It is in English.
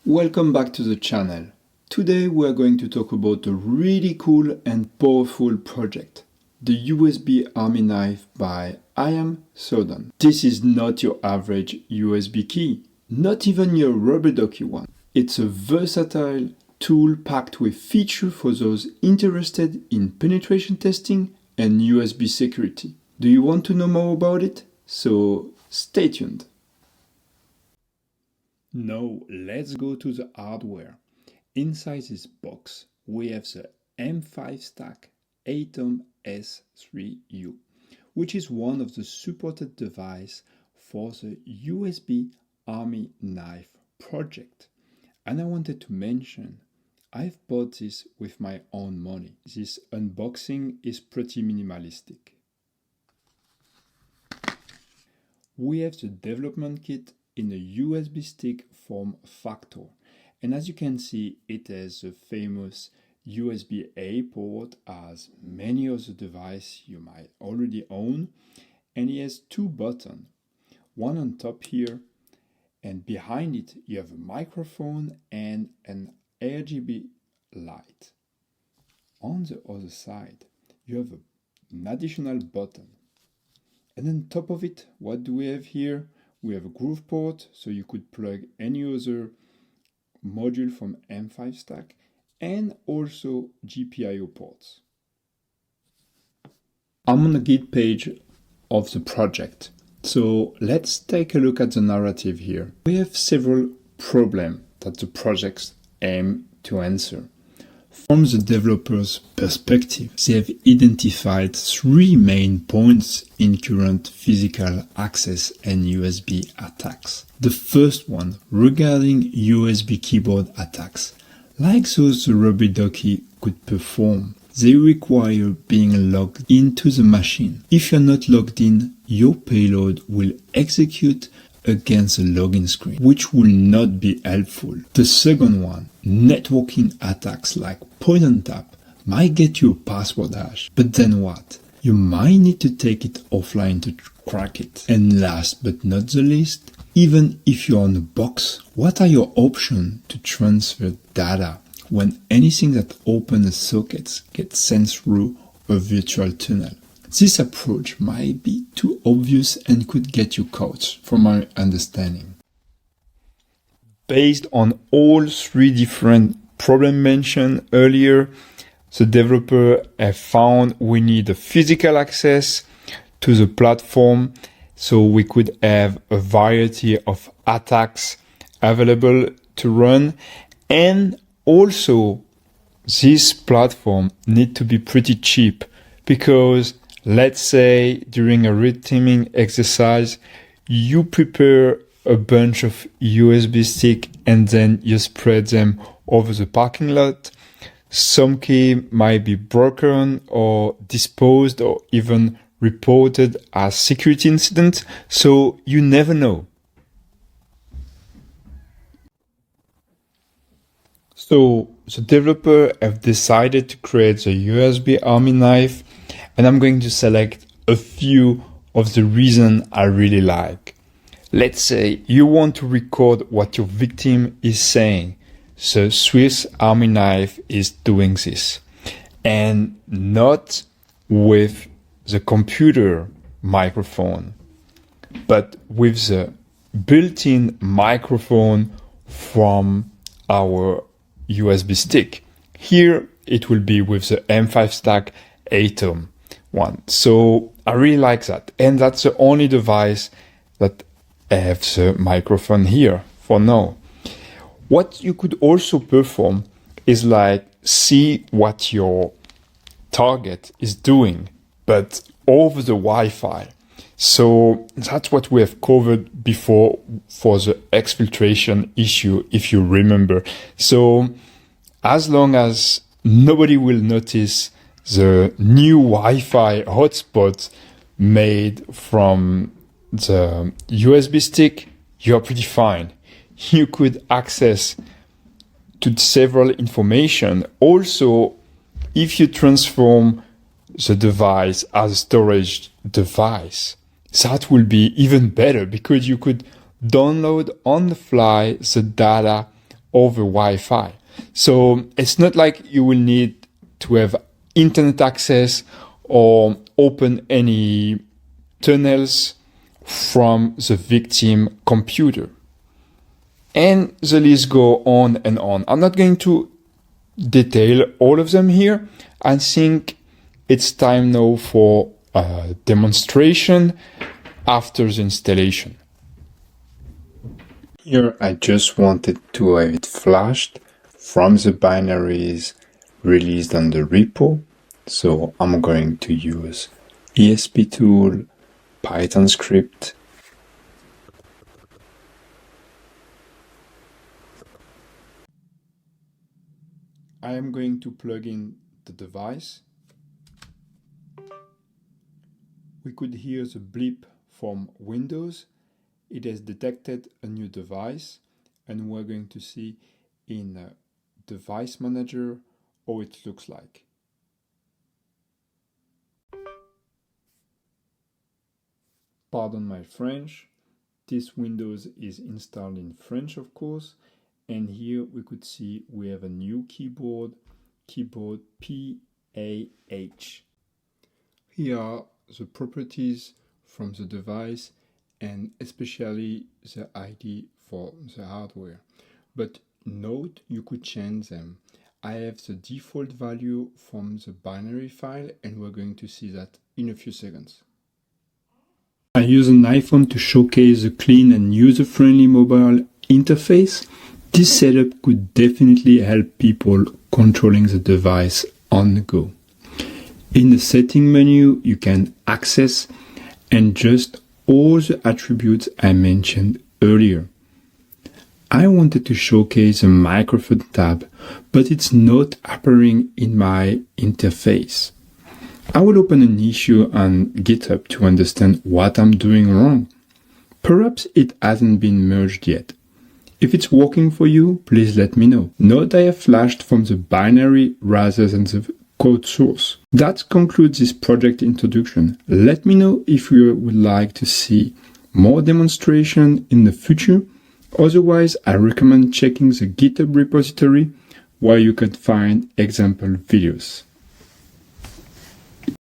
Welcome back to the channel. Today we are going to talk about a really cool and powerful project, the USB Army knife by AtomS3U. This is not your average USB key, not even your rubberducky one. It's a versatile tool packed with features for those interested in penetration testing and USB security. Do you want to know more about it? So stay tuned. Now let's go to the hardware. Inside this box we have the M5 Stack AtomS3U, which is one of the supported devices for the USB Army knife project. And I wanted to mention, I've bought this with my own money. This unboxing is pretty minimalistic. We have the development kit in a USB stick form factor, and as you can see, it has the famous USB-A port as many of the devices you might already own, and it has two buttons, one on top here, and behind it you have a microphone and an RGB light. On the other side you have an additional button, and on top of it, what do we have here? We have a groove port, so you could plug any other module from M5 Stack, and also GPIO ports. I'm on the Git page of the project, so let's take a look at the narrative here. We have several problems that the projects aim to answer. From the developer's perspective, they have identified three main points in current physical access and USB attacks. The first one regarding USB keyboard attacks. Like those the rubberducky could perform, they require being logged into the machine. If you're not logged in, your payload will execute against the login screen, which will not be helpful. The second one, networking attacks like point and tap might get you a password hash, but then what? You might need to take it offline to crack it. And last but not the least, even if you're on a box, what are your options to transfer data when anything that opens the sockets gets sent through a virtual tunnel? This approach might be too obvious and could get you caught, from my understanding. Based on all three different problems mentioned earlier, the developer have found we need a physical access to the platform, so we could have a variety of attacks available to run, and also this platform need to be pretty cheap, because let's say during a red teaming exercise, you prepare a bunch of USB sticks and then you spread them over the parking lot. Some key might be broken or disposed or even reported as security incident, so you never know. So the developer have decided to create the USB Army knife, and I'm going to select a few of the reasons I really like. Let's say you want to record what your victim is saying. The Swiss Army knife is doing this, and not with the computer microphone, but with the built-in microphone from our USB stick. Here it will be with the M5 Stack AtomS3U one. So I really like that, and that's the only device that have the microphone here for now. What you could also perform is like see what your target is doing, but over the Wi-Fi. So that's what we have covered before for the exfiltration issue, if you remember. So as long as nobody will notice the new Wi-Fi hotspot made from the USB stick, you're pretty fine. You could access to several information. Also, if you transform the device as a storage device, that will be even better, because you could download on the fly the data over Wi-Fi. So it's not like you will need to have internet access or open any tunnels from the victim computer. And the list go on and on. I'm not going to detail all of them here. I think it's time now for a demonstration after the installation. Here I just wanted to have it flashed from the binaries released on the repo. So I'm going to use ESP tool, Python script, I am going to plug in the device. We could hear the bleep from Windows. It has detected a new device, and we're going to see in Device Manager how it looks like. Pardon my French. This Windows is installed in French, of course, and here we could see we have a new keyboard PAH. Here are the properties from the device and especially the ID for the hardware. But note, you could change them. I have the default value from the binary file, and we're going to see that in a few seconds. I use an iPhone to showcase a clean and user-friendly mobile interface. This setup could definitely help people controlling the device on the go. In the setting menu, you can access and adjust all the attributes I mentioned earlier. I wanted to showcase the microphone tab, but it's not appearing in my interface. I will open an issue on GitHub to understand what I'm doing wrong. Perhaps it hasn't been merged yet. If it's working for you, please let me know. Note I have flashed from the binary rather than the code source. That concludes this project introduction. Let me know if you would like to see more demonstration in the future. Otherwise, I recommend checking the GitHub repository where you can find example videos.